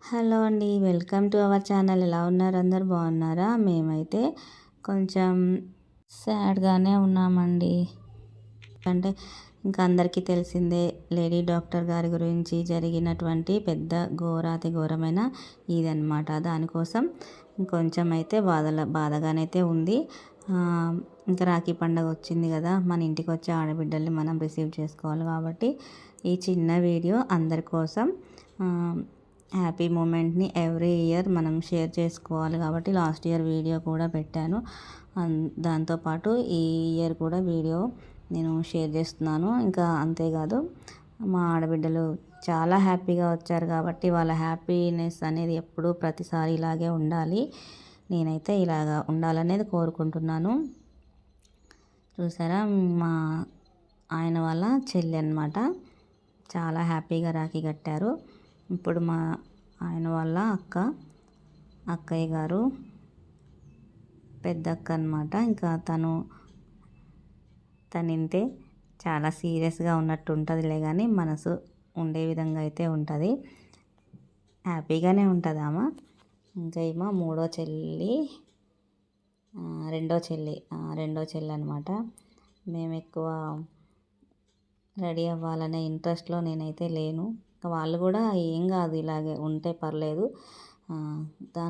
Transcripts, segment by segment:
Hello అండి. Welcome to our channel. ఎలా ఉన్నారు? అందరూ బాగున్నారా? మేమైతే కొంచెం సాడ్‌గానే ఉన్నామండి. అంటే ఇంకా అందరికీ తెలిసిందే లేడీ డాక్టర్ గారి గురించి జరిగినటువంటి పెద్ద ఘోరాతి ఘోరమైన ఇదనమాట. దానికోసం కొంచెం అయితే బాధగానైతే ఉంది. ఇంకా రాఖీ పండగ వచ్చింది కదా! మన ఇంటికి వచ్చే ఆడబిడ్డల్ని మనం రిసీవ్ చేసుకోవాలి కాబట్టి ఈ చిన్న వీడియో అందరి కోసం. హ్యాపీ మూమెంట్ని ఎవ్రీ ఇయర్ మనం షేర్ చేసుకోవాలి కాబట్టి లాస్ట్ ఇయర్ వీడియో కూడా పెట్టాను. దాంతోపాటు ఈ ఇయర్ కూడా వీడియో నేను షేర్ చేస్తున్నాను. ఇంకా అంతేకాదు, మా ఆడబిడ్డలు చాలా హ్యాపీగా వచ్చారు కాబట్టి వాళ్ళ హ్యాపీనెస్ అనేది ఎప్పుడూ ప్రతిసారి ఇలాగే ఉండాలి. నేనైతే ఇలాగా ఉండాలనేది కోరుకుంటున్నాను. చూసారా, మా ఆయన వాళ్ళ చెల్లి అనమాట. చాలా హ్యాపీగా రాఖీ కట్టారు. ఇప్పుడు మా ఆయన వాళ్ళ అక్కయ్య గారు పెద్దక్క అనమాట. ఇంకా తనింతే చాలా సీరియస్గా ఉన్నట్టు ఉంటుందిలే, కానీ మనసు ఉండే విధంగా అయితే ఉంటుంది. హ్యాపీగానే ఉంటుంది ఆమె. ఇంకా ఈమె రెండో చెల్లి అనమాట. మేము ఎక్కువ రెడీ అవ్వాలనే ఇంట్రెస్ట్లో నేనైతే లేను. వాళ్ళు కూడా ఏం కాదు, ఇలాగే ఉంటే పర్లేదు,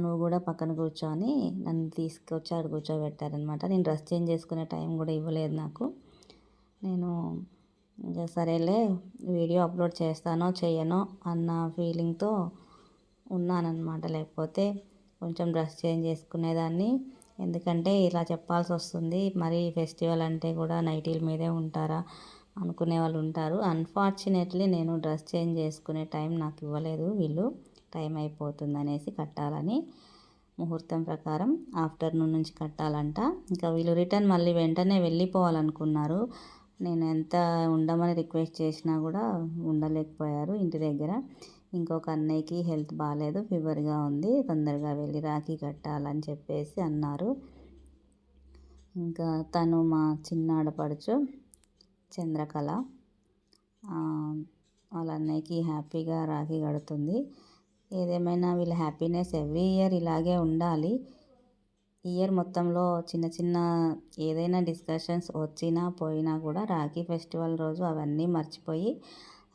నువ్వు కూడా పక్కన కూర్చొని నన్ను తీసుకొచ్చి ఆడ కూర్చోబెట్టారనమాట. నేను డ్రెస్ చేంజ్ చేసుకునే టైం కూడా ఇవ్వలేదు నాకు. నేను ఇంకా సరేలే వీడియో అప్లోడ్ చేస్తానో చేయనో అన్న ఫీలింగ్తో ఉన్నానన్నమాట. లేకపోతే కొంచెం డ్రెస్ చేంజ్ చేసుకునేదాన్ని. ఎందుకంటే ఇలా చెప్పాల్సి వస్తుంది, మరి ఫెస్టివల్ అంటే కూడా నైటీల మీదే ఉంటారా అనుకునే వాళ్ళు ఉంటారు. అన్ఫార్చునేట్లీ నేను డ్రెస్ చేంజ్ చేసుకునే టైం నాకు ఇవ్వలేదు వీళ్ళు. టైం అయిపోతుంది అనేసి కట్టాలని ముహూర్తం ప్రకారం ఆఫ్టర్నూన్ నుంచి కట్టాలంట. ఇంకా వీళ్ళు రిటర్న్ మళ్ళీ వెంటనే వెళ్ళిపోవాలనుకున్నారు. నేను ఎంత ఉండమని రిక్వెస్ట్ చేసినా కూడా ఉండలేకపోయారు ఇంటి దగ్గర. ఇంకొక అన్నయ్యకి హెల్త్ బాగాలేదు, ఫీవర్గా ఉంది, తొందరగా వెళ్ళి రాఖీ కట్టాలని చెప్పేసి అన్నారు. ఇంకా తను మా చిన్న ఆడపడుచు చంద్రకళ, వాళ్ళ అన్నయ్యకి హ్యాపీగా రాఖీ కడుతుంది. ఏదేమైనా వీళ్ళ హ్యాపీనెస్ ఎవ్రీ ఇయర్ ఇలాగే ఉండాలి. ఇయర్ మొత్తంలో చిన్న చిన్న ఏదైనా డిస్కషన్స్ వచ్చినా పోయినా కూడా రాఖీ ఫెస్టివల్ రోజు అవన్నీ మర్చిపోయి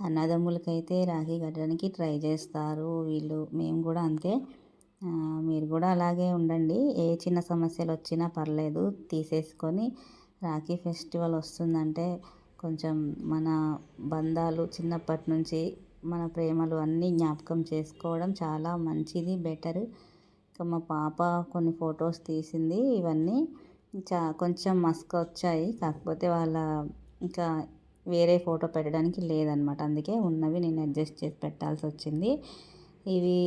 అన్నదమ్ములకైతే రాఖీ కట్టడానికి ట్రై చేస్తారు వీళ్ళు. మేము కూడా అంతే. మీరు కూడా అలాగే ఉండండి. ఏ చిన్న సమస్యలు వచ్చినా పర్లేదు, తీసేసుకొని రాఖీ ఫెస్టివల్ వస్తుందంటే కొంచెం మన బంధాలు చిన్నప్పటి నుంచి మన ప్రేమలు అన్నీ జ్ఞాపకం చేసుకోవడం చాలా మంచిది, బెటర్. ఇంకా మా పాప కొన్ని ఫొటోస్ తీసింది. ఇవన్నీ కొంచెం మస్క వచ్చాయి, కాకపోతే వాళ్ళ ఇంకా వేరే ఫోటో పెట్టడానికి లేదనమాట. అందుకే ఉన్నవి నేను అడ్జస్ట్ చేసి పెట్టాల్సి వచ్చింది. ఇవి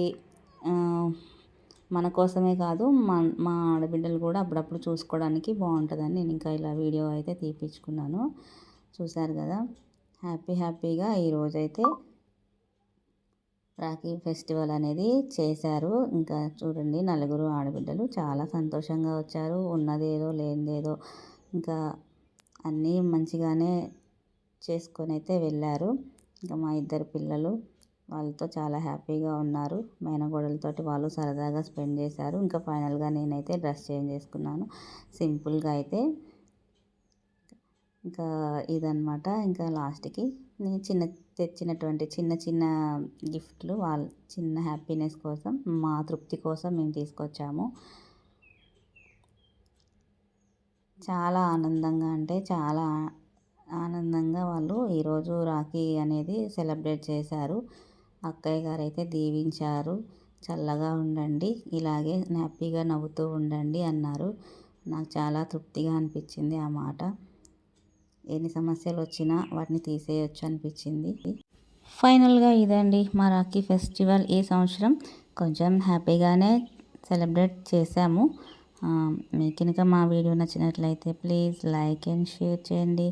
మన కోసమే కాదు, మా ఆడబిడ్డలు కూడా అప్పుడప్పుడు చూసుకోవడానికి బాగుంటుందని నేను ఇంకా ఇలా వీడియో అయితే తీపించుకున్నాను. చూశారు కదా, హ్యాపీగా ఈరోజైతే రాఖీ ఫెస్టివల్ అనేది చేశారు. ఇంకా చూడండి, నలుగురు ఆడబిడ్డలు చాలా సంతోషంగా వచ్చారు. ఉన్నదేదో లేనిదేదో ఇంకా అన్నీ మంచిగానే చేసుకొని అయితే వెళ్ళారు. ఇంకా మా ఇద్దరు పిల్లలు వాళ్ళతో చాలా హ్యాపీగా ఉన్నారు. మేనగోడలతోటి వాళ్ళు సరదాగా స్పెండ్ చేశారు. ఇంకా ఫైనల్గా నేనైతే డ్రెస్ చేంజ్ చేసుకున్నాను సింపుల్గా అయితే. ఇంకా ఇదనమాట. ఇంకా లాస్ట్కి నేను తెచ్చినటువంటి చిన్న గిఫ్ట్లు వాళ్ళ చిన్న హ్యాపీనెస్ కోసం, మా తృప్తి కోసం మేము తీసుకొచ్చాము. చాలా ఆనందంగా, అంటే చాలా ఆనందంగా వాళ్ళు ఈరోజు రాఖీ అనేది సెలబ్రేట్ చేశారు. అక్కయ్య గారు అయితే దీవించారు. చల్లగా ఉండండి, ఇలాగే హ్యాపీగా నవ్వుతూ ఉండండి అన్నారు. నాకు చాలా తృప్తిగా అనిపించింది ఆ మాట. ఎన్ని సమస్యలు వచ్చినా వాటిని తీసేయొచ్చు అనిపించింది. ఫైనల్గా ఇదండి మా రాఖీ ఫెస్టివల్. ఈ సంవత్సరం కొంచెం హ్యాపీగానే సెలబ్రేట్ చేశాము. మీకు కనుక మా వీడియో నచ్చినట్లయితే ప్లీజ్ లైక్ అండ్ షేర్ చేయండి.